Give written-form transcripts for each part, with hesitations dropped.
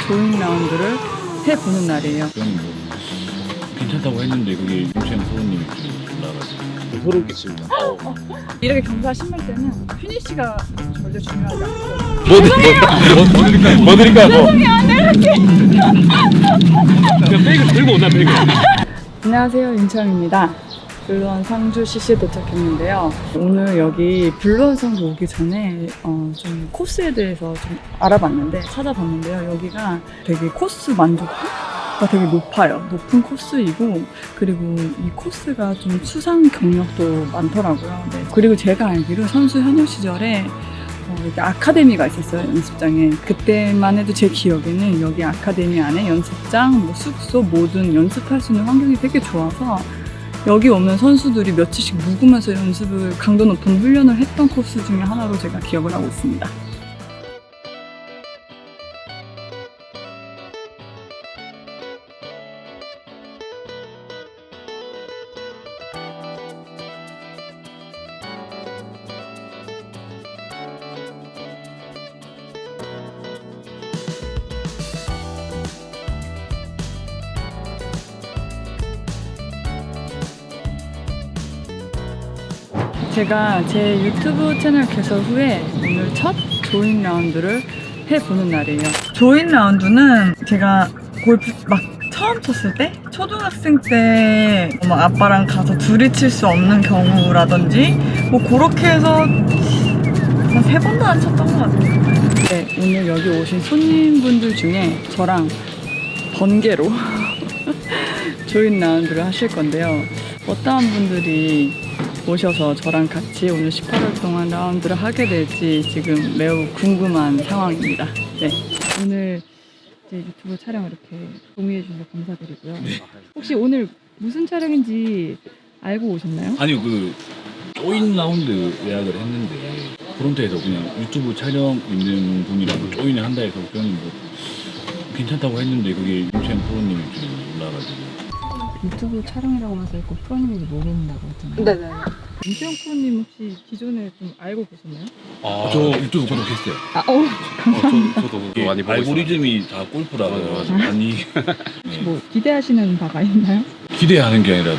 조인 라운드를 해보는 날이에요. 저는 뭐 괜찮다고 했는데 그게 임채영 프로님이 올라가지고 소름 끼칩니다. 이렇게 경사 심할 때는 피니쉬가 절대 중요하지 않고 뭐 드릴까요? 죄송해요, 내려갈게. 그냥 백을 들고 온다 백을. 안녕하세요, 윤채영입니다. 블루원 상주 CC에 도착했는데요. 오늘 여기 블루원 상주 오기 전에 좀 코스에 대해서 좀 알아봤는데 찾아봤는데요. 여기가 되게 코스 만족도가 되게 높아요. 높은 코스이고, 그리고 이 코스가 좀 수상 경력도 많더라고요. 네. 그리고 제가 알기로 선수 현역 시절에 이렇게 아카데미가 있었어요, 연습장에. 그때만 해도 제 기억에는 여기 아카데미 안에 연습장, 뭐 숙소, 모든 연습할 수 있는 환경이 되게 좋아서 여기 오면 선수들이 며칠씩 묵으면서 연습을 강도 높은 훈련을 했던 코스 중에 하나로 제가 기억을 하고 있습니다. 제가 제 유튜브 채널 개설 후에 오늘 첫 조인 라운드를 해보는 날이에요. 조인 라운드는 제가 골프 막 처음 쳤을 때? 초등학생 때 아빠랑 가서 둘이 칠 수 없는 경우라든지 뭐 그렇게 해서 한 3번도 안 쳤던 것 같아요. 네, 오늘 여기 오신 손님분들 중에 저랑 번개로 조인 라운드를 하실 건데요. 어떠한 분들이 오셔서 저랑 같이 오늘 18월 동안 라운드를 하게 될지 지금 매우 궁금한 상황입니다. 네, 오늘 이제 유튜브 촬영 이렇게 동의해 주셔서 감사드리고요. 네. 혹시 오늘 무슨 촬영인지 알고 오셨나요? 아니요, 그 조인 라운드 예약을 했는데 프론트에서 그냥 유튜브 촬영 있는 분이라고 조인을 한다 해서 저는 뭐 괜찮다고 했는데 그게 임채영 프로님이 올라가지고 유튜브 촬영이라고 하면서 있고 프로님이 모르는다고 했잖아요. 네네. 임채영 프로님 혹시 기존에 좀 알고 계셨나요? 저 유튜브 구독했어요. 저도 많이 보고 있어요. 알고리즘이 다 골프라서 많이 네. 뭐 기대하시는 바가 있나요? 기대하는 게 아니라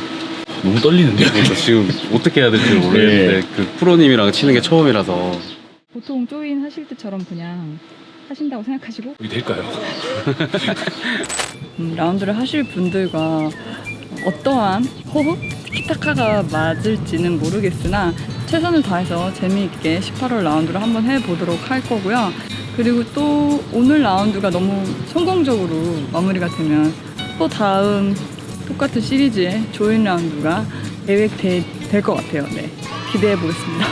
너무 떨리는데요. 그래서 지금 어떻게 해야 될지 모르겠는데 그 프로님이랑 치는 게 처음이라서 보통 조인 하실 때처럼 그냥 하신다고 생각하시고 이게 될까요? 라운드를 하실 분들과 어떠한 호흡, 티키타카가 맞을지는 모르겠으나 최선을 다해서 재미있게 18월 라운드를 한번 해보도록 할 거고요. 그리고 또 오늘 라운드가 너무 성공적으로 마무리가 되면 또 다음 똑같은 시리즈의 조인 라운드가 계획될 것 같아요. 네, 기대해 보겠습니다.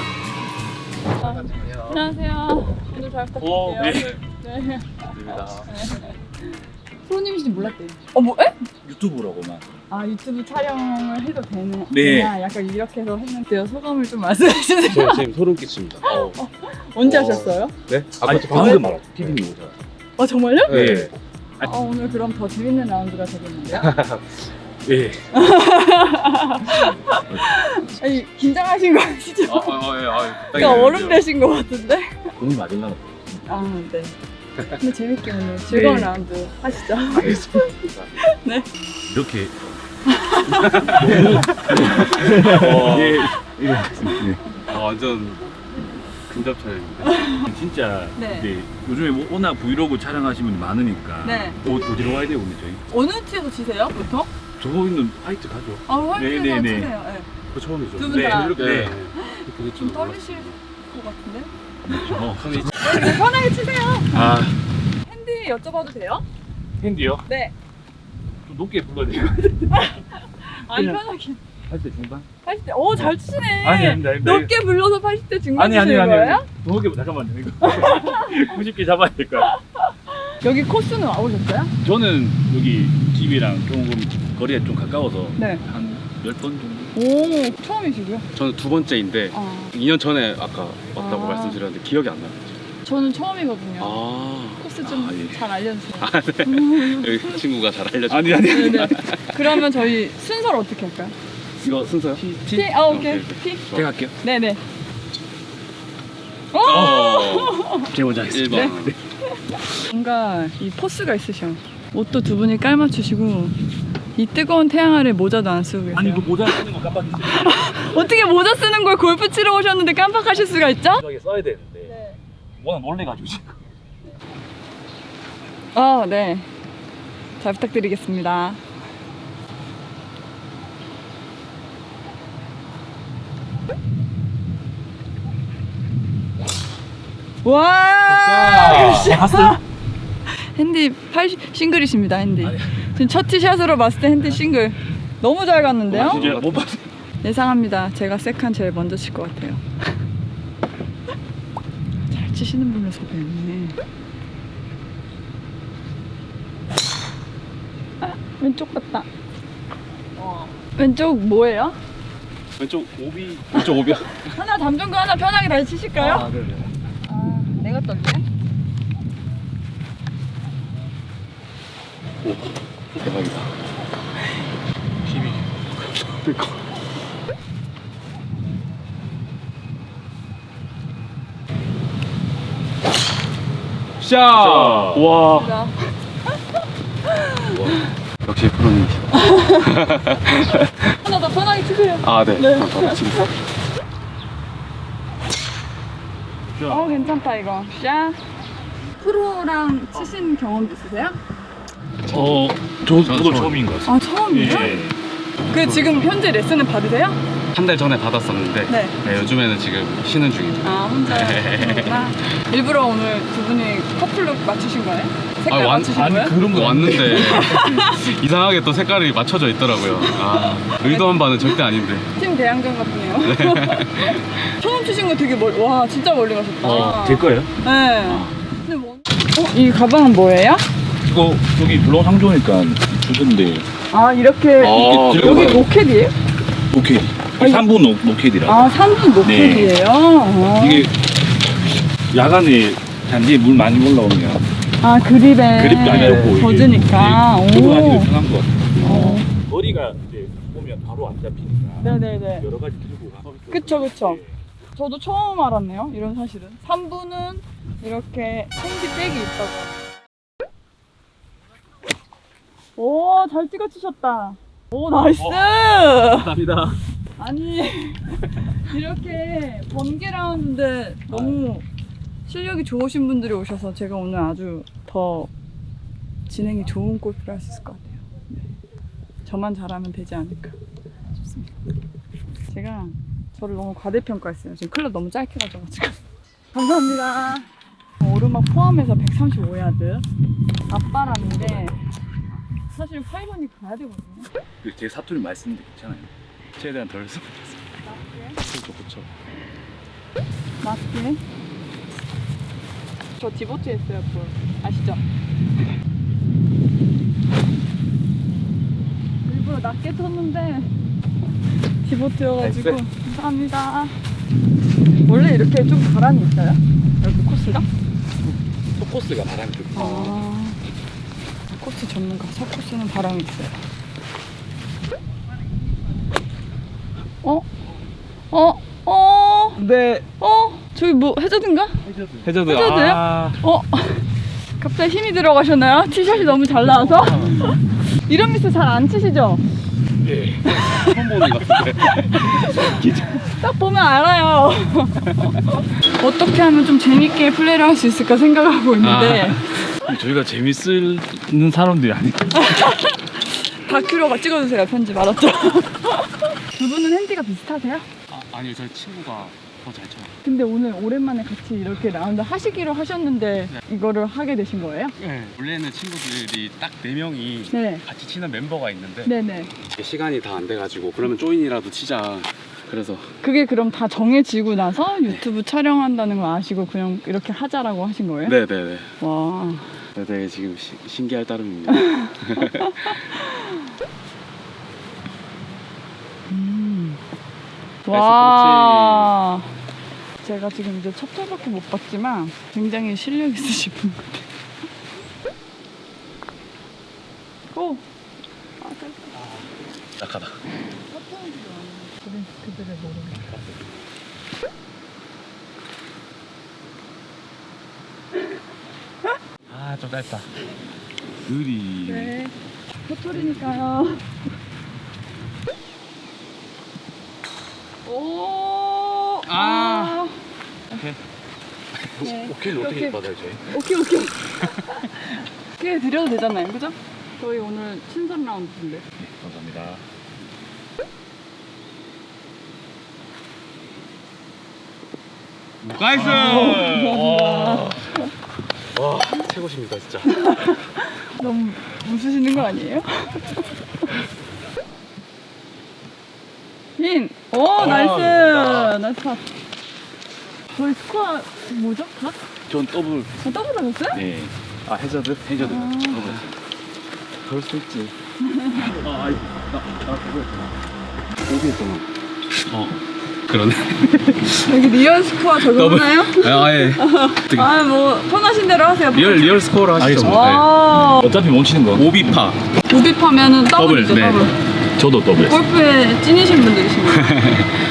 안녕하세요. 오늘 잘 부탁드려요. 네. 프로님이신지 몰랐대요. 뭐? 에? 유튜브라고만. 아, 유튜브 촬영을 해도 되는. 네. 약간 이렇게 해서 했는데요. 소감을 좀 말씀해 주세요. 지금 소름 끼칩니다. 언제 하셨어요? 네? 아니 방금 피디님 오자. 정말요? 네. 오늘 그럼 더 재밌는 라운드가 되겠는데요? 예. 아니, 긴장하신 거 아시죠? 예. 약간 얼음 되신 거 같은데? 돈이 맞을라나? 아, 네. 근데 재밌게 오늘 즐거운 라운드 하시죠. 알겠습니다. 네. 이렇게 완전 근접 촬영인데. 진짜 네. 이제 요즘에 워낙 브이로그 촬영하시는 분이 많으니까 네. 어디로 가야 돼요, 오늘 저희? 어느 티에서 치세요, 보통? 저희는 화이트 가죠. 아, 화이트에서 네, 네, 네. 치세요. 네. 그 처음이죠. 두 분 다. 이렇게 네. 좀 떨리실 것 같은데? 저 네, 편하게 치세요. 아, 핸디 여쭤봐도 돼요? 핸디요? 네. 좀 높게 불러야 돼요. 아니, 그냥- 편하게. 80대 중반? 80대, 오, 잘 치시네. 아닙니다. 높게 불러서 80대 중반 치시는 거예요? 높게 잠깐만요. 이거 90개 잡아야 될 거야. 여기 코스는 와보셨어요? 저는 여기 집이랑 조금 거리가 좀 가까워서 네. 한 10번 정도? 오, 처음이시고요? 저는 두 번째인데 2년 전에 아까 왔다고 아. 말씀드렸는데 기억이 안 나요. 저는 처음이거든요. 아. 코스 좀 예. 잘 알려주세요. 여기 친구가 잘 알려줘. 네네. 그러면 저희 순서를 어떻게 할까요? 이거 순서요? T? 아, 오케이. T? 제가 할게요. 네네. 어. 제가 먼저 하겠습니다. 1번. 뭔가 이 포스가 있으셔. 옷도 두 분이 깔맞추시고 이 뜨거운 태양 아래 모자도 안 쓰고 계세요. 아니 그 모자 쓰는 거 깜빡했어요. 어떻게 모자 쓰는 걸 골프 치러 오셨는데 깜빡하실 수가 있죠? 마지막에 써야 되는데 워낙 놀래가지고 지금. 네. 잘 부탁드리겠습니다. 와! 봤어요? 핸디 싱글이십니다, 핸디. 지금 첫 티샷으로 봤을 때 핸디 싱글. 너무 잘 갔는데요? 진짜 못 봤어요. 예상합니다. 제가 세컨 제일 먼저 칠 것 같아요. 잘 치시는 분을 섭외했네. 왼쪽 같다. 왼쪽 뭐예요? 왼쪽 오비. 왼쪽 오비야. 하나 담준 거 하나 편하게 다시 치실까요? 그래요. 내가 떨리네. 오, 대박이다. 힘이. 그러니까. 샷! 와. 자, 역시 프로님이시다. 하나 더 편하게 치세요. 아, 네. 네. 알겠습니다. 괜찮다 이거. 샷. 프로랑 치신 경험 있으세요? 저도 처음인 것 같아요. 아 처음이에요? 예. 그 지금 현재 레슨은 받으세요? 한 달 전에 받았었는데 네. 요즘에는 지금 쉬는 중입니다. 아 혼자 하시는구나. 일부러 오늘 두 분이 커플룩 맞추신 거예요? 색깔 맞추신 거예요? 그런 거 왔는데 이상하게 또 색깔이 맞춰져 있더라고요. 아, 의도한 바는 절대 아닌데. 팀 대항전 같네요. 처음 치신 거 되게 와 진짜 멀리 가셨다. 제 거예요? 네. 근데 뭐... 이 가방은 뭐예요? 이거 여기 물론 상조니까 주던데. 아 이렇게 이렇게 여기 들어가요. 로켓이에요? 로켓. 3분 로켓이라. 아 3분 로켓이에요? 아. 이게 야간에 단지에 물 많이 올라오면 아 그립에 그립도 안 잡고 젖으니까. 그거 오. 아니면 편한 것 같아요. 거리가 이제 보면 바로 안 잡히니까 네네네. 여러 가지 들고 가서. 그쵸. 저도 처음 알았네요. 이런 사실은. 3분은 이렇게 핸디백이 있다고. 오, 잘 찍어 치셨다. 오, 나이스! 감사합니다. 아니, 이렇게 번개 라운드인데 너무 실력이 좋으신 분들이 오셔서 제가 오늘 아주 더 진행이 좋은 골프를 할 수 있을 것 같아요. 네. 저만 잘하면 되지 않을까 싶습니다. 제가 저를 너무 과대평가했어요. 지금 클럽 너무 짧게 가져가지고. 감사합니다. 오르막 포함해서 135야드. 앞바람인데 사실 8번이 가야 되거든요. 제 사투리 말씀인데 괜찮아요. 최대한 덜 쓰고 그렇죠, 그렇죠. 맞게. 저 디보트 했어요, 볼. 아시죠? 일부러 낮게 쳤는데 디보트여가지고. 나이스. 감사합니다. 원래 이렇게 좀 바람이 있어요? 여기 코스가? 코스가 바람이 좀. 아, 코스 전문가. 서코스는 바람이 있어요. 네. 저기 뭐 해저드인가? 해저드. 해저드요? 아. 갑자기 힘이 들어가셨나요? 티샷이 너무 잘 나와서? 이런 미스 잘 안 치시죠? 예. 처음 보는 것 같은데. 딱 보면 알아요. 어떻게 하면 좀 재밌게 플레이를 할 수 있을까 생각하고 있는데 저희가 재밌는 사람들이 아니에요. 다큐로가 찍어주세요. 편집 알았죠? 두 분은 핸디가 비슷하세요? 아니요, 저희 친구가 더 잘 쳐요. 근데 오늘 오랜만에 같이 이렇게 라운드 하시기로 하셨는데 이거를 하게 되신 거예요? 네. 원래는 친구들이 딱 4명이 네. 같이 치는 멤버가 있는데 네네. 시간이 다 안 돼가지고 그러면 조인이라도 치자. 그래서 그게 그럼 다 정해지고 나서 유튜브 촬영한다는 거 아시고 그냥 이렇게 하자라고 하신 거예요? 네네네. 와. 네, 지금 신기할 따름입니다. 와. 제가 지금 이제 첫 돌밖에 못 봤지만 굉장히 실력 있으신 분 같아요. 오. 약하다. 그들의 모르는. 좀 짧다. 느리. 네. 포토리니까요. 오. 아. 오케이. 네. 오케이는 어떻게 오케이. 받아요, 저희? 오케이. 오케이 드려도 되잖아요, 그죠? 저희 오늘 친선 라운드인데. 네, 감사합니다. 나이스. 감사합니다. 와 최고십니다 진짜. 너무 웃으시는 거 아니에요? 흰! 오, 나이스! 나이스 팟. 저희 스코어 뭐죠? 다? 전 더블. 더블 하셨어요? 네. 아 해저드? 해저드. 아. 더블. 그럴 수 있지. 나 그거였구나. 어 그러네. 여기 리얼 스코어 적용하나요? 아예. 아, 뭐, 편하신 대로 하세요. 리얼 스코어로 하시죠. 알겠습니다. 뭐. 와, 어차피 못 치는 거. 오비파. 우비파면은 더블이죠, 더블, 네. 더블. 저도 더블. 골프에 찐이신 분들이십니다.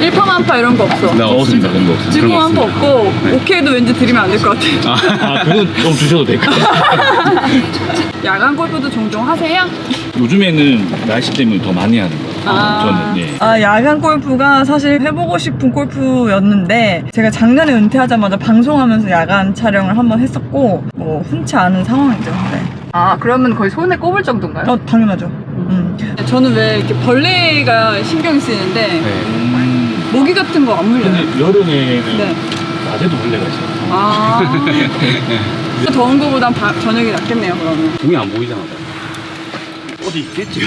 1파 만파 이런 거 없어. 네, 없습니다. 그런 거 없습니다. 지구 그런 거 한파 없습니다. 없고, 네. 오케이도 왠지 드리면 안 될 것 같아요. 아, 그건 좀 주셔도 될 것 같아요. 야간 골프도 종종 하세요? 요즘에는 날씨 때문에 더 많이 하는 거 같아요. 저는, 예. 아, 야간 골프가 사실 해보고 싶은 골프였는데 제가 작년에 은퇴하자마자 방송하면서 야간 촬영을 한번 했었고 뭐 흔치 않은 상황이죠. 네. 아, 그러면 거의 손에 꼽을 정도인가요? 당연하죠. 저는 왜 이렇게 벌레가 신경이 쓰이는데 네. 모기 같은 거 안 물려요? 근데 여름에는 네. 낮에도 벌레가 있어요. 아, 더운 거보단 저녁이 낫겠네요, 그러면. 공이 안 보이잖아. 어디 있겠지?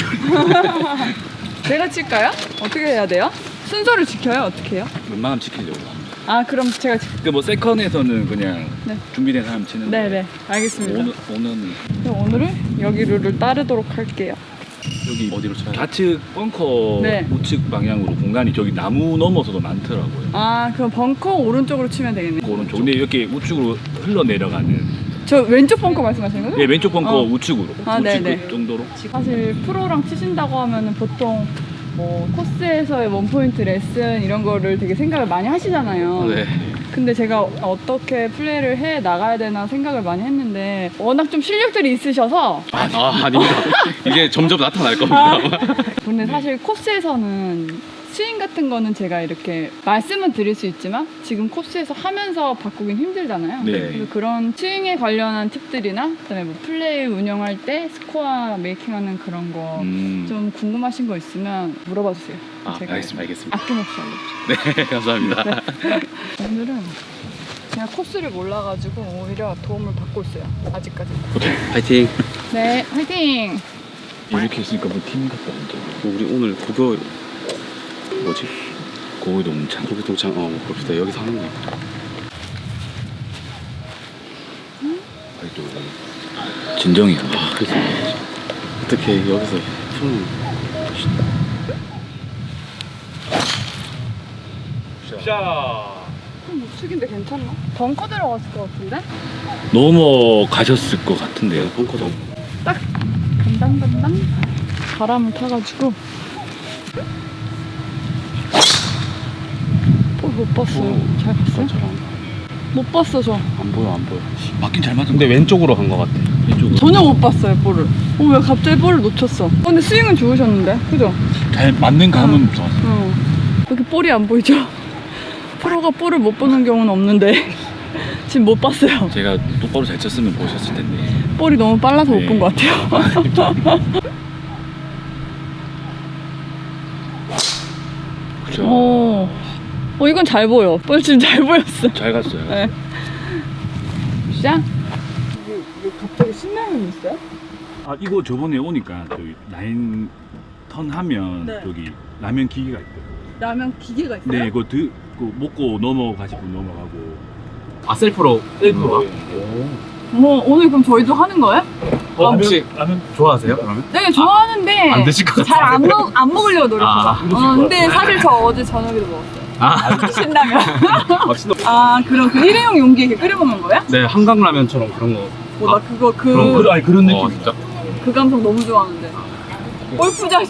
제가 칠까요? 어떻게 해야 돼요? 순서를 지켜요? 어떻게 해요? 웬만하면 지키려고 합니다. 아, 그럼 제가 그 뭐 세컨에서는 그냥 네. 준비된 사람 치는데 네네, 알겠습니다. 오는 그럼 오늘은 여기 룰을 따르도록 할게요. 여기 어디로 쳐요? 좌측 벙커 네. 우측 방향으로 공간이 저기 나무 넘어서도 많더라고요. 아, 그럼 벙커 오른쪽으로 치면 되겠네. 오른쪽. 근데 이렇게 우측으로 흘러 내려가는. 저 왼쪽 벙커 말씀하시는 거죠? 예, 왼쪽 벙커 어. 우측으로. 아, 우측 네네. 그 정도로. 사실 프로랑 치신다고 하면은 보통 뭐 코스에서의 원포인트 레슨 이런 거를 되게 생각을 많이 하시잖아요. 네. 근데 제가 어떻게 플레이를 해 나가야 되나 생각을 많이 했는데 워낙 좀 실력들이 있으셔서 아닙니다. 이게 점점 나타날 겁니다. 근데 사실 코스에서는 스윙 같은 거는 제가 이렇게 말씀은 드릴 수 있지만 지금 코스에서 하면서 바꾸긴 힘들잖아요. 네. 그래서 그런 스윙에 관련한 팁들이나 그다음에 뭐 플레이 운영할 때 스코어 메이킹하는 그런 거 좀 궁금하신 거 있으면 물어봐 주세요. 제가 알겠습니다. 아낌없이 알려드릴게요. 네, 감사합니다. 오늘은 제가 코스를 몰라가지고 오히려 도움을 받고 있어요. 아직까지. 파이팅. 네, 화이팅! 이렇게 있으니까 뭐 팀 같다 진짜. 우리 오늘 국어 뭐지? 고위동창. 고기동창 골프대 여기서 하는 거. 아니 또 진정이야. 그래서 어떻게 여기서 푸는? 그럼 우측인데 괜찮나? 벙커 들어갔을 것 같은데? 넘어가셨을 것 같은데요. 벙커도. 딱 간당간당 바람을 타가지고 못 봤어요. 잘 봤어요? 못 봤어 저. 안 보여. 맞긴 잘 맞은. 근데 왼쪽으로 간 것 같아. 왼쪽으로. 전혀 못 봤어요 볼을. 왜 갑자기 볼을 놓쳤어? 근데 스윙은 좋으셨는데, 그죠? 잘 맞는 감은 좋았어. 왜 이렇게 볼이 안 보이죠? 프로가 볼을 못 보는 경우는 없는데 지금 못 봤어요. 제가 똑바로 잘 쳤으면 보셨을 텐데. 볼이 너무 빨라서 못 네. 본 것 같아요. 그렇죠. 이건 잘 보여. 볼 지금 잘 보였어. 잘 갔어요. 네. 시작. 이게 갑자기 신라면이 있어요? 아 이거 저번에 오니까 저기 라인 턴 하면 네. 저기 라면 기계가 있대요. 라면 기계가 있어요? 네, 그거 먹고 넘어가실 분 넘어가고. 아 셀프로. 뭐 오늘 그럼 저희도 하는 거예요? 혹시 라면 좋아하세요? 그러면? 네, 좋아하는데 안 드실 것 잘 안 먹으려고 노력해요. 아, 근데 사실 저 어제 저녁에도 먹었어요. 신라면. 맛있는. 아, 그럼 그 일회용 용기에 이렇게 끓여 먹는 거야? 네, 한강라면처럼 그런 거. 나 그거 그런 느낌. 진짜? 그 감성 너무 좋아하는데. 골프장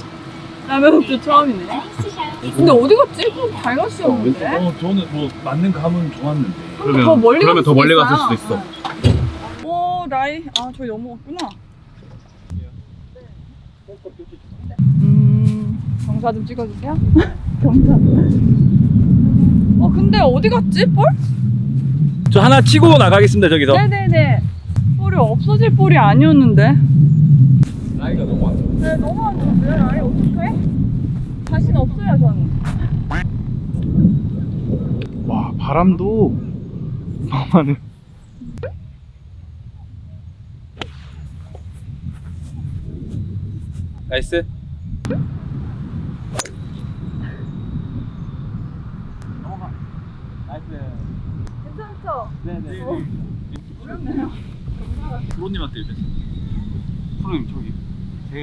라면은 또 처음이네. 근데 어디 갔지? 그거 밝았었는데. 저는 뭐 맞는 감은 좋았는데. 더 멀리 그러면 더 갔을 멀리 수도 갔을 있어요. 수도 있어. 오, 라이. 아, 저기 넘어갔구나. 경사 좀 찍어주세요. 경사. 근데 어디 갔지, 볼? 저 하나 치고 나가겠습니다, 저기서. 네네네. 볼이 없어질 볼이 아니었는데. 나이가 너무 안 좋아. 네, 너무 안 좋은데요, 라이. 어떡해? 자신 없어요, 저는. 와, 바람도 너무하네. 나이스. 넘어가. 나이스. 괜찮죠? 네네. 어렵네요. 프로님한테 이렇게. 프로님 저기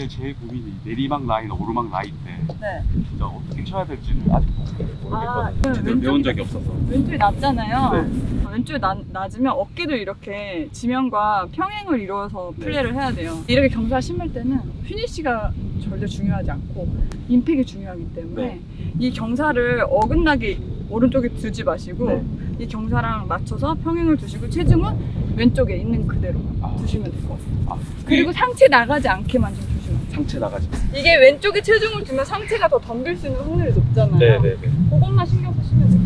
제일 고민이 내리막 라인, 오르막 라인 때 네. 진짜 어떻게 쳐야 될지는 아직 모르겠거든요. 제대로 배운 적이 없어서. 왼쪽이 낮잖아요. 네. 왼쪽이 낮으면 어깨도 이렇게 지면과 평행을 이루어서 플레이를 해야 돼요. 이렇게 경사 심을 때는 피니쉬가 절대 중요하지 않고 임팩이 중요하기 때문에 네. 이 경사를 어긋나게 오른쪽에 두지 마시고 네. 이 경사랑 맞춰서 평행을 두시고 체중은 왼쪽에 있는 그대로 아. 두시면 될 것 같아요. 아, 그리고 상체 나가지 않게만 좀 조심하세요. 상체 나가지. 이게 왼쪽에 체중을 두면 상체가 더 덤빌 수 있는 확률이 높잖아요. 네네네. 그것만 신경 쓰시면 돼요.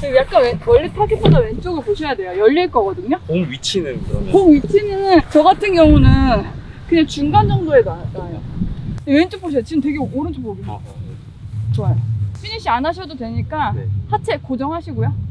그리고 약간 원래 타깃보다 왼쪽을 보셔야 돼요. 열릴 거거든요. 공 위치는 그러면 공 위치는 저 같은 경우는 그냥 중간 정도에 놔요. 왼쪽 보세요. 지금 되게 오른쪽 보기 좋아요. 피니쉬 안 하셔도 되니까 네. 하체 고정하시고요.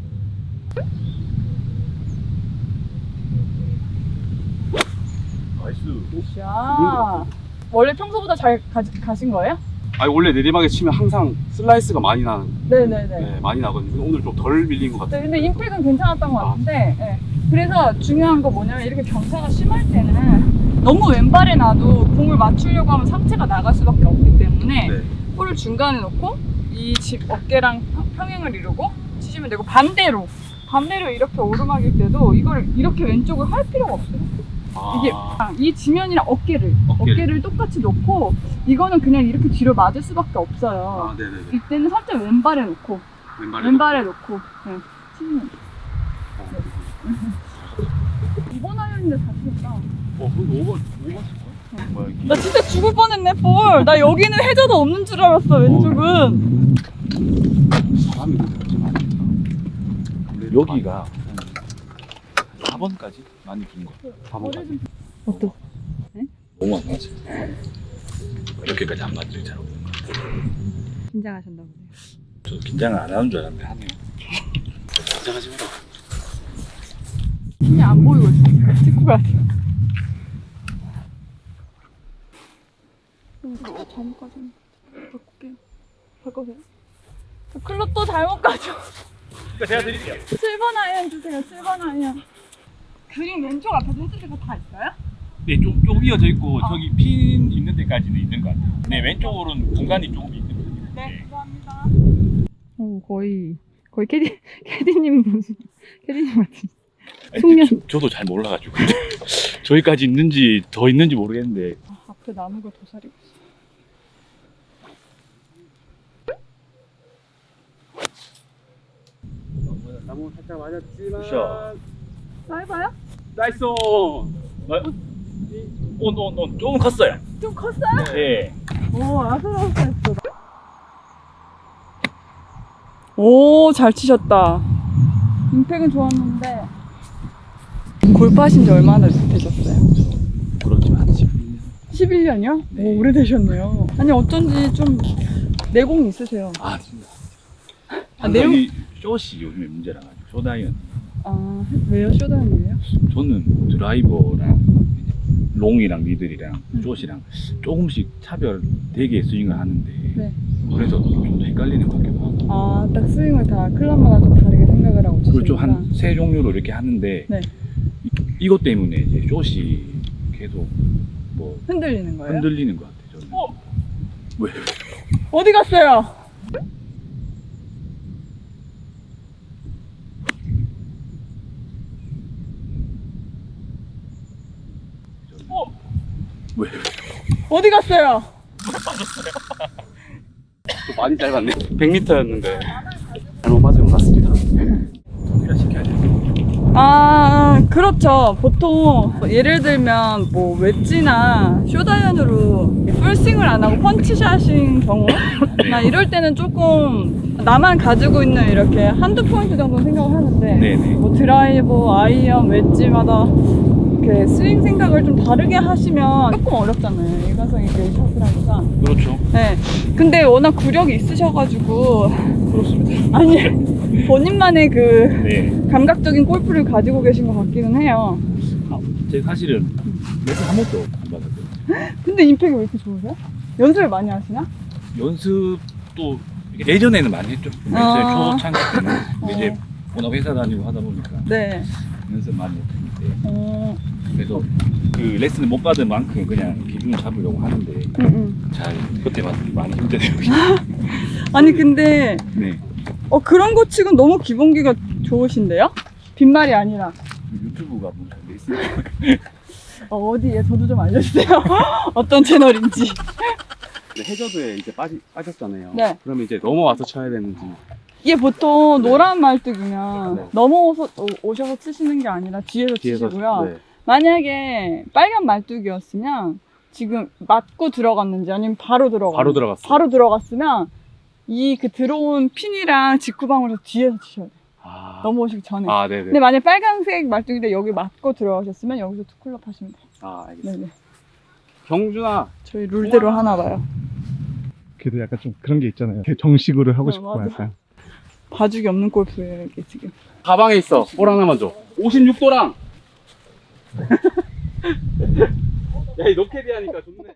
나이스. 자, 원래 평소보다 잘 가신 거예요? 아니 원래 내리막에 치면 항상 슬라이스가 많이 나는 네네네. 네, 많이 나거든요. 근데 오늘 좀 덜 밀린 것 같아요. 네, 근데 임팩은 괜찮았던 것 같은데 네. 그래서 중요한 거 뭐냐면 이렇게 경사가 심할 때는 너무 왼발에 놔도 공을 맞추려고 하면 상체가 나갈 수밖에 없기 때문에 네. 볼을 중간에 놓고 이 어깨랑 평행을 이루고 치시면 되고 반대로 이렇게 오르막일 때도 이걸 이렇게 왼쪽을 할 필요가 없어요. 이게 이 지면이랑 어깨를 똑같이 놓고 이거는 그냥 이렇게 뒤로 맞을 수밖에 없어요. 아, 네네네. 이때는 살짝 왼발에 놓고 왼발에 놓고 네, 치시면 돼요. 이번 하였는데 잘했다. 근데 5번 뭐야 나 진짜 죽을 뻔했네 볼. 나 여기는 해저도 없는 줄 알았어 왼쪽은. 사람이 그렇게 많이 있나? 여기가 4번까지 많이 준 거. 4번까지. 어떠? 너무 안 맞아. 이렇게까지 안 맞지, 잘 없는 거. 긴장하셨나 보네요. 저 긴장을 안 하는 줄 알았는데 하네요. 긴장하지 마라. 힘이 안 보이고 있으니까 찍고 가야 돼. 잘못 가져. 바꿀게요. 바꿔세요. 클럽 또 잘못 가져. 제가 드릴게요. 7번 아이언 주세요. 7번 아이언. 그림 왼쪽 앞에도 해줄 때가 다 있어요? 네, 좀 이어져 있고 저기 핀 있는 데까지는 있는 것 같아요. 네, 왼쪽으로는 공간이 조금 있는 편이에요. 네, 감사합니다. 거의 캐디님 무슨 캐디님 같은. 숙련. 저도 잘 몰라가지고 저기까지 있는지 더 있는지 모르겠는데. 앞에 나무가 도사리고 있어. 나무 살짝 맞았지만. 굿샷. 짧아요? 나이스. 온 조금 컸어요. 좀 컸어요? 네. 오, 아슬아슬했어. 오, 잘 치셨다. 임팩은 좋았는데. 골프 하신 지 얼마나 되셨어요? 그렇지만 한 11년이요? 네. 오, 오래되셨네요. 아니, 어쩐지 좀 내공 있으세요. 아, 진짜. 아, 내용- 이 숏이 요즘에 문제라 가지고 숏아이언. 아, 왜요? 쇼다님이에요? 저는 드라이버랑 롱이랑 미들이랑 숏이랑 조금씩 차별 되게 스윙을 하는데 네. 그래서 좀 헷갈리는 것 같기도 하고. 아, 딱 스윙을 다 클럽마다 좀 다르게 생각을 하고 치시니까. 그렇죠. 한 세 종류로 이렇게 하는데 네. 이것 때문에 이제 숏이 계속 뭐 흔들리는 거예요? 흔들리는 것 같아요. 저는. 왜? 어디 갔어요? 왜? 어디 갔어요? 또 많이 짧았네. 100m였는데 잘못 맞은 것 같습니다. 통일화 시켜야 돼요. 아, 그렇죠. 보통 예를 들면 뭐 웨지나 쇼다이언으로 풀스윙을 안 하고 펀치샷인 경우나 이럴 때는 조금 나만 가지고 있는 이렇게 한두 포인트 정도 생각을 하는데 네네. 뭐 드라이버, 아이언, 웨지마다 이렇게 스윙 생각을 좀 다르게 하시면 조금 어렵잖아요. 일관성 있게 샷을 하니까. 그렇죠. 네. 근데 워낙 구력이 있으셔가지고 그렇습니다. 아니 본인만의 그 네. 감각적인 골프를 가지고 계신 것 같기는 해요. 제가 사실은 레슨 한 번도 안 받았어요. 근데 임팩이 왜 이렇게 좋으세요? 연습을 많이 하시나? 연습도 예전에는 많이 했죠. 아. 초창기 때는. 근데 이제 어. 워낙 회사 다니고 하다 보니까 네. 연습 많이 했는데 어. 그래서 그 레슨을 못 받은 만큼 그냥 기준을 잡으려고 하는데 잘 그때 많이 힘드네요. 아니 근데 네. 그런 거 치곤 너무 기본기가 좋으신데요? 빈말이 아니라. 유튜브가 뭔가 레슨 어디에 저도 좀 알려주세요. 어떤 채널인지. 해저드에 이제 빠졌잖아요. 네. 그러면 이제 넘어와서 쳐야 되는지. 이게 보통 노란 말뚝이면 네. 오셔서 치시는 게 아니라 뒤에서 치시고요. 네. 만약에 빨간 말뚝이었으면 지금 맞고 들어갔는지 아니면 바로 들어갔어요. 바로 들어갔으면 이 그 들어온 핀이랑 직구방울에서 뒤에서 치셔야 돼요. 아. 넘어오시기 전에. 아, 네네. 근데 만약에 빨간색 말뚝인데 여기 맞고 들어가셨으면 여기서 투클럽 하시면 돼요. 아, 알겠습니다. 네네. 경준아. 저희 룰대로 하나 봐요. 그래도 약간 좀 그런 게 있잖아요. 이렇게 정식으로 하고 싶고 맞아. 약간. 봐주기 없는 골프예요, 이게 지금. 가방에 있어. 볼 하나만 줘. 56도랑. 야, 이 노캐디 하니까 좋네.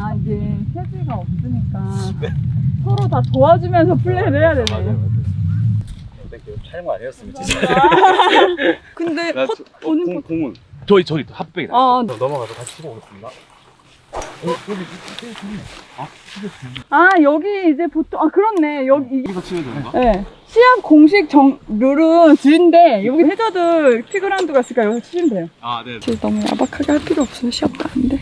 아, 이게 캐디가 없으니까 서로 다 도와주면서 플레이를 해야 되네. 촬영 안 했으면 진짜. 근데 나 본인 공은. 저희 핫백이 나. 아, 넘어가서 같이 치고 오겠습니다. 여기 이제 보통 그렇네. 여기 여기서 치면 되는 거야? 네. 시합 공식 룰은 G인데 여기 해저드 티그라운드가 있으니까 여기서 치시면 돼요. 아, 네. 지금 너무 야박하게 할 필요 없어요. 시합도 아닌데.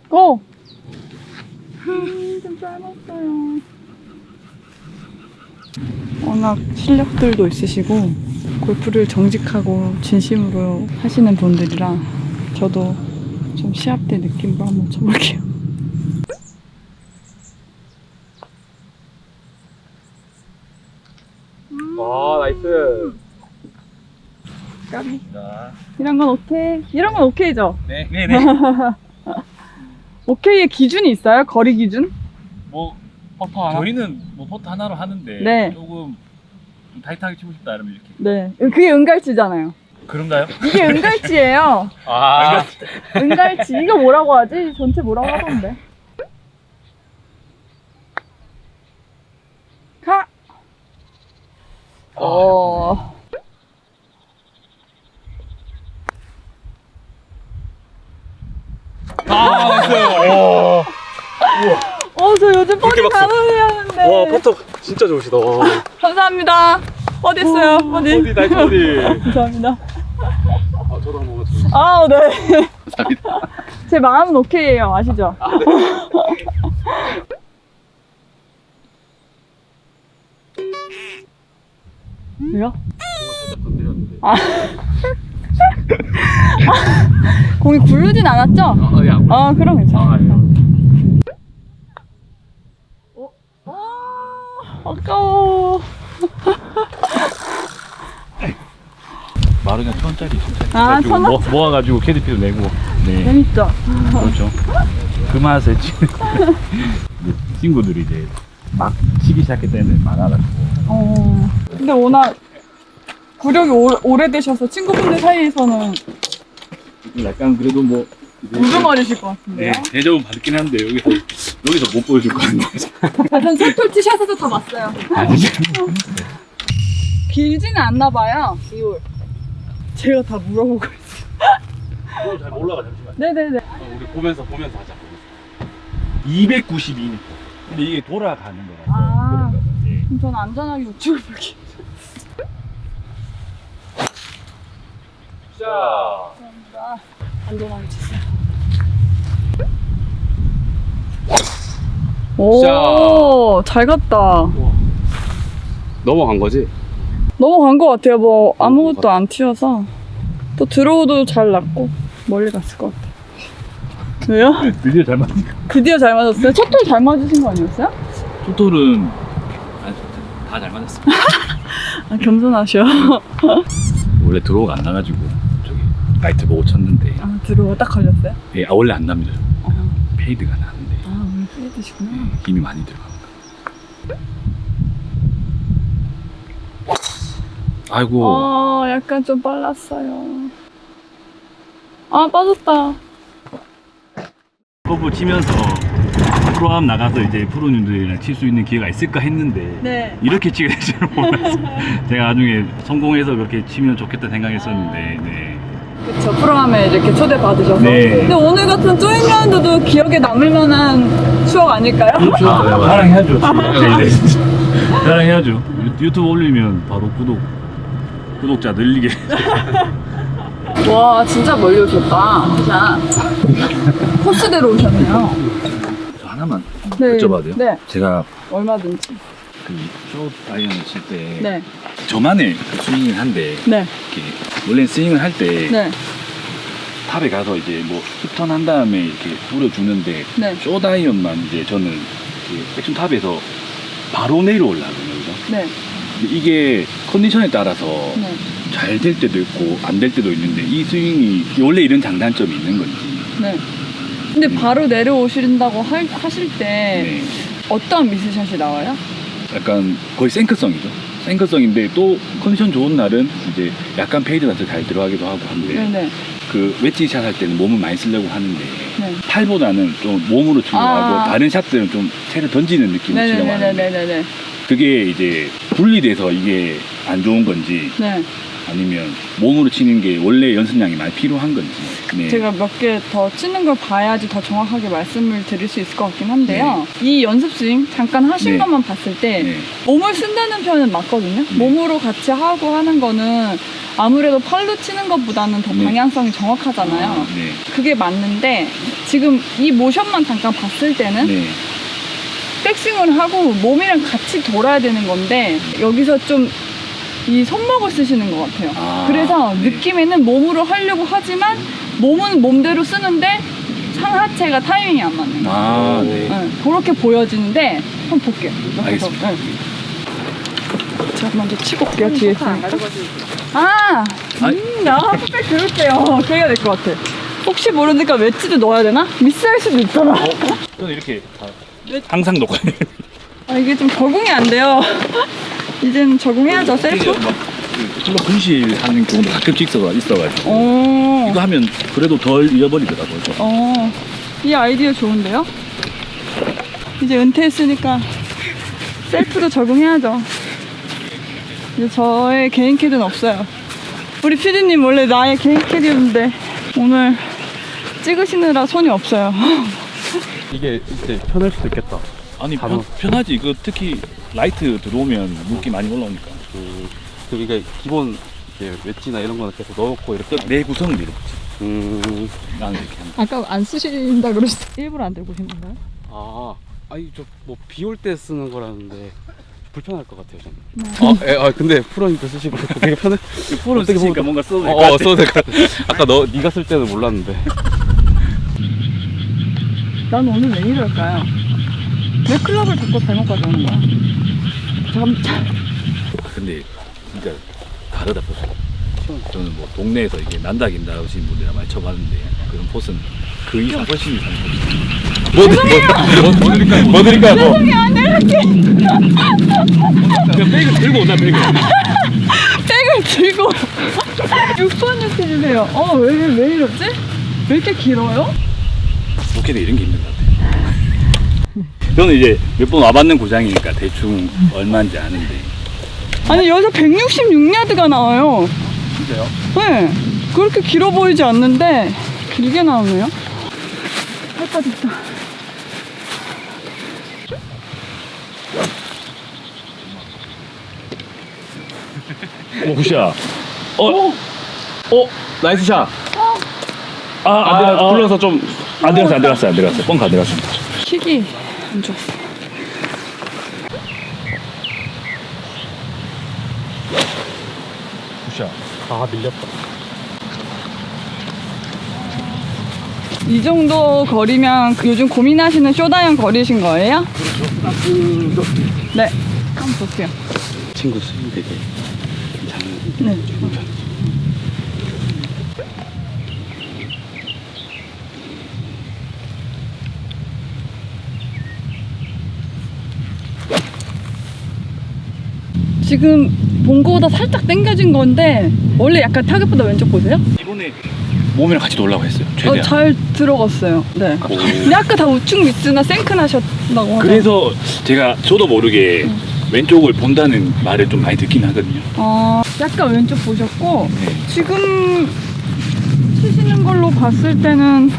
고! 좀 짧았어요. 워낙 실력들도 있으시고 골프를 정직하고 진심으로 하시는 분들이라 저도 좀 시합 때 느낌으로 한번 쳐볼게요. 아, 나이스. 까비. 이런 건 오케이. 이런 건 오케이죠? 네. 네네. 오케이의 기준이 있어요? 거리 기준? 뭐 퍼터 하나? 저희는 뭐 포트 하나로 하는데 네. 조금 좀 타이트하게 치고 싶다 이러면 이렇게 네. 그게 은갈치잖아요. 그런가요? 이게 은갈치예요. 아, 은갈치. 이거 뭐라고 하지? 전체 뭐라고 하던데. 가! 나이스. 저 요즘 버디 박수. 단원이 하는데. 와, 퍼터 진짜 좋으시다. 와. 감사합니다. 버디 했어요. 버디. 나이스 버디. 감사합니다. 아, 저도 한 번만 줘. 아, 네. 감사합니다. 제 마음은 오케이예요. 아시죠? 왜요? 살짝 건드렸는데. 공이 굴르진 않았죠? 아, 야. 그럼 괜찮아. 아까워. 마루냐 1000원짜리 진짜. 아, 1000원? 모아가지고 캐디피도 내고. 네. 재밌죠? 그렇죠. 그 맛에 치는 친구들이 이제 막 치기 시작했을 때는 많아가지고. 근데 워낙 구력이 오래되셔서 친구분들 사이에서는 약간 그래도 뭐 우두머리실 것 같은데요? 네, 대접은 받긴 한데 여기서 못 보여줄 것 같은데. 전 솔톨 티샷에서 다 봤어요. 아 진짜? 길지는 않나 봐요. 비율. 제가 다 물어보고 있어요. 잘 올라가 잠시만. 네네네. 우리 보면서 하자. 292m. 근데 이게 돌아가는 거라서. 아. 그런가 봐. 예. 그럼 저는 안전하게 우측을 볼게요. 자. 감사합니다. 안전하게 치세요. 오, 잘 갔다. 넘어간 거지? 넘어간 것 같아요. 뭐 아무것도 안 튀어서 또 드로우도 잘 났고 멀리 갔을 것 같아요. 왜요? 드디어 잘 맞으니까. 드디어 잘 맞았어요? 첫돌 잘 맞으신 거 아니었어요? 토톨은 다 잘 맞았어. 아, 겸손하셔. 원래 드로우가 안 나가지고 저기 라이트 보고 쳤는데 아, 드로우 딱 걸렸어요? 예, 원래 안 납니다. 페이드가 나는데 아, 오늘 페이드시구나. 힘이 많이 들어갑니다. 아이고. 약간 좀 빨랐어요. 아, 빠졌다. 골프 치면서 프로암 나가서 이제 프로님들이랑 칠 수 있는 기회가 있을까 했는데 네. 이렇게 치게 될 줄은 몰랐어요. 제가 나중에 성공해서 그렇게 치면 좋겠다 생각했었는데 네. 그쵸, 프로함에 이렇게 초대받으셔서. 네. 근데 오늘 같은 조인 라운드도 기억에 남을 만한 추억 아닐까요? 자랑해야죠. 자랑해야죠. 유튜브 올리면 바로 구독자 늘리게. 와, 진짜 멀리 오셨다. 진짜. 코스대로 오셨네요. 저 하나만 네. 여쭤봐도 돼요? 네, 제가 얼마든지. 그쇼 아이언을 칠 때 네, 저만의 그 스윙을 한데 네, 이렇게 원래 스윙을 할 때 네, 탑에 가서 이제 뭐 힙턴 한 다음에 이렇게 뿌려주는데 네, 쇼 아이언만 이제 저는 이렇게 백션 탑에서 바로 내려올라거든요. 네, 근데 이게 컨디션에 따라서 네, 잘 될 때도 있고 안 될 때도 있는데 이 스윙이 원래 이런 장단점이 있는 건지. 네. 근데 바로 내려오신다고 하실 때 네. 어떤 미스샷이 나와요? 약간 거의 생크성이죠. 생크성인데 또 컨디션 좋은 날은 이제 약간 페이드가 더 잘 들어가기도 하고 한데 네네. 그 웨지샷 할 때는 몸을 많이 쓰려고 하는데 네. 팔보다는 좀 몸으로 치려고 하고 다른 샷들은 좀 채를 던지는 느낌으로 치려고 하는데 네네네네네네. 그게 이제 분리돼서 이게 안 좋은 건지 네. 아니면 몸으로 치는 게 원래 연습량이 많이 필요한 건지. 네. 제가 몇 개 더 치는 걸 봐야지 더 정확하게 말씀을 드릴 수 있을 것 같긴 한데요. 이 연습 스윙 잠깐 하신 네. 것만 봤을 때 네. 몸을 쓴다는 표현은 맞거든요. 네. 몸으로 같이 하고 하는 거는 아무래도 팔로 치는 것보다는 더 네. 방향성이 정확하잖아요. 아, 네. 그게 맞는데 지금 이 모션만 잠깐 봤을 때는 네. 백스윙을 하고 몸이랑 같이 돌아야 되는 건데 여기서 좀 이 손목을 쓰시는 것 같아요. 아, 그래서 네. 느낌에는 몸으로 하려고 하지만 몸은 몸대로 쓰는데 상하체가 타이밍이 안 맞는 거예요. 아, 네. 네, 그렇게 보여지는데 한번 볼게요. 알겠습니다. 네. 제가 먼저 치고 올게요. 뒤에 있으니까. 나 핫팩 그럴게요. 그래야 될 것 같아. 혹시 모르니까 웨지도 넣어야 되나? 미스할 수도 있잖아. 저는 이렇게 다 항상 놓고 아, 이게 좀 적응이 안 돼요. 이젠 적응해야죠, 셀프. 클럽 분실하는 경우도 가끔씩 있어가지고 오. 이거 하면 그래도 덜 잃어버리더라고요. 이 아이디어 좋은데요? 이제 은퇴했으니까 셀프도 적응해야죠. 이제 저의 개인 캐드는 없어요. 우리 PD님 원래 나의 개인 캐디였는데 오늘 찍으시느라 손이 없어요. 이게 이제 편할 수도 있겠다. 아니 가방. 편하지. 그 특히 라이트 들어오면 물기 많이 올라오니까 그게 기본 이제 웨지나 이런 거는 계속 넣어놓고 이렇게. 내 구성을 이렇게 붙여. 나는 이렇게 하는 아까 안 쓰신다 그러시죠? 일부러 안 들고 오신 건가요? 아니 저 뭐 비 올 때 쓰는 거라는데 불편할 것 같아요 저는. 근데 프로님도 쓰시고 되게 편해. 프로 어떻게 쓰니까 보면- 뭔가 써도 될 것 같아. 써도 될 것 같아. 아까 네가 쓸 때는 몰랐는데. 난 오늘 왜 이럴까요? 왜 클럽을 자꾸 잘못 가져오는 거야? 근데 진짜 다르다 포스. 저는 뭐 동네에서 이게 난다 긴다 하시는 분들이랑 많이 쳐봤는데 그런 포스는 그 이상 훨씬 이상 뭐 드릴까요? 뭐? 안 이렇게 그냥 백을 들고 온다 백을. 백을 들고 6번 이렇게 주세요. 왜 이러지? 왜 이렇게 길어요? 로켓에 이런 게 있는 것 같아요. 저는 이제 몇 번 와봤는 고장이니까 대충 얼마인지 아는데. 아니 여기서 166야드가 나와요. 진짜요? 네, 그렇게 길어 보이지 않는데 길게 나오네요. 할 빠졌다. 오 굿샷. 나이스 샷. 굴러서 좀 안 들어갔어요. 뻥카 들어갔습니다. 킥이 안 좋았어. 굿샷. 아 밀렸다. 이 정도 거리면 요즘 고민하시는 쇼다형 거리신 거예요? 그렇죠. 네. 한번 볼게요. 친구 스윙 되게 괜찮은 네. 편. 지금 본 거보다 살짝 당겨진 건데 원래 약간 타겟보다 왼쪽 보세요? 이번에 몸이랑 같이 놀라고 했어요. 최대한. 잘 들어갔어요. 네. 근데 아까 다 우측 미스나 생크 나셨다고 하죠. 그래서 제가 저도 모르게 왼쪽을 본다는 말을 좀 많이 듣긴 하거든요. 약간 왼쪽 보셨고 네. 지금 치시는 걸로 봤을 때는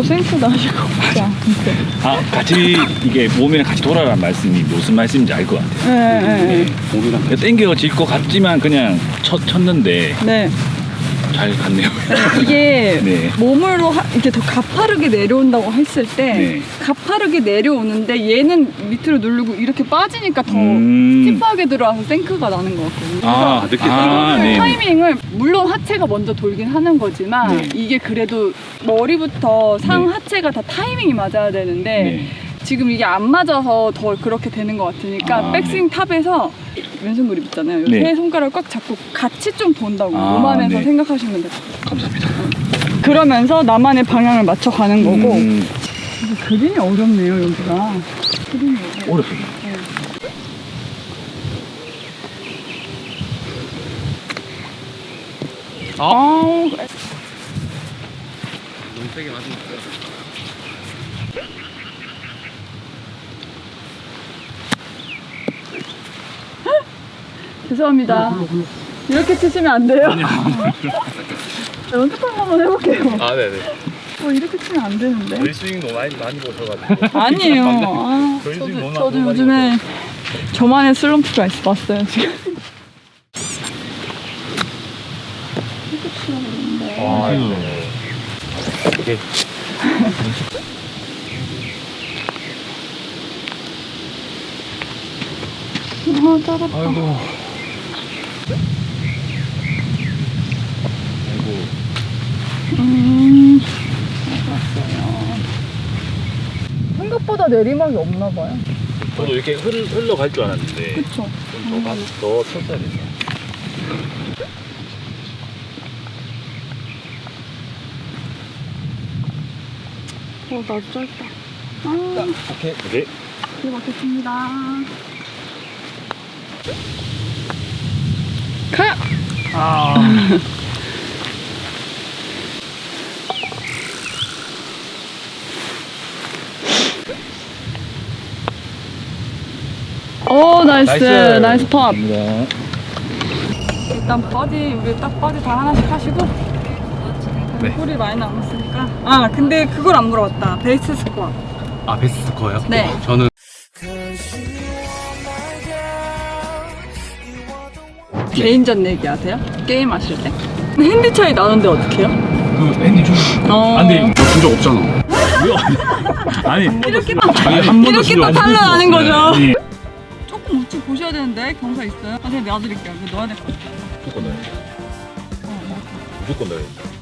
생크 나실 것 같지 않은데. 아, 같이 이게 몸이랑 같이 돌아라는 말씀이 무슨 말씀인지 알 것 같아요. 네. 몸이랑 땡겨질 것 같지만 그냥 쳤는데 네. 잘 갔네요. 이게 네. 몸으로 이렇게 더 가파르게 내려온다고 했을 때 네. 가파르게 내려오는데 얘는 밑으로 누르고 이렇게 빠지니까 더 찝하게 들어와서 생크가 나는 것 같거든요. 아, 그래서 느낌. 아, 네. 타이밍을 물론 하체가 먼저 돌긴 하는 거지만 네. 이게 그래도 머리부터 상 네. 하체가 다 타이밍이 맞아야 되는데 네. 지금 이게 안 맞아서 더 그렇게 되는 것 같으니까 아, 백스윙 탑에서 왼손 그립 있잖아요. 이 네. 세 손가락을 꽉 잡고 같이 좀 본다고 아, 몸 안에서 네. 생각하시면 돼요. 감사합니다. 그러면서 나만의 방향을 맞춰 가는 거고. 음, 그림이 어렵네요 여기가. 그림이 어려워. 어렵습니다. 아, 너무 세게 맞으니까. 죄송합니다. 이렇게 치시면 안 돼요. 연습 한번 해볼게요. 아 네네. 이렇게 치면 안 되는데. 저희 스윙 너무 많이 보셔가지고. 아니에요. 아, 저희 지금 너무 저도 많이 요즘에 저만의 슬럼프가 왔어요 지금. 이렇게 치려고 그러는데. 아 네. 오케이. 짧았다. 아이고. 알았어요. 생각보다 내리막이 없나 봐요. 저도 이렇게 흘러갈 줄 알았는데 그쵸? 더 쳤어야 됐어요. 나도 짧다. 아, 오케이. 길 막혔습니다. 가! 오, 나이스 팝. 감사합니다. 일단 버디, 우리 딱 버디 다 하나씩 하시고. 네. 홀이 많이 남았으니까. 아, 근데 그걸 안 물어봤다. 베이스 스코어. 아 베스트 스코어요? 네. 저는 개인전 내기 하세요? 게임 하실 때? 핸디 차이 나는데 어떡해요? 그 핸디 좀. 안 돼. 준적 없잖아. 아니. 이렇게 아니, 한 번도 이렇게 또 안 탈로 해봤어. 나는 거죠. 네. 조금 우측 보셔야 되는데 경사 있어요? 제가 놔드릴게요. 이거 넣어야 될 것 같아요. 무조건 넣어요. 무조건 넣어요.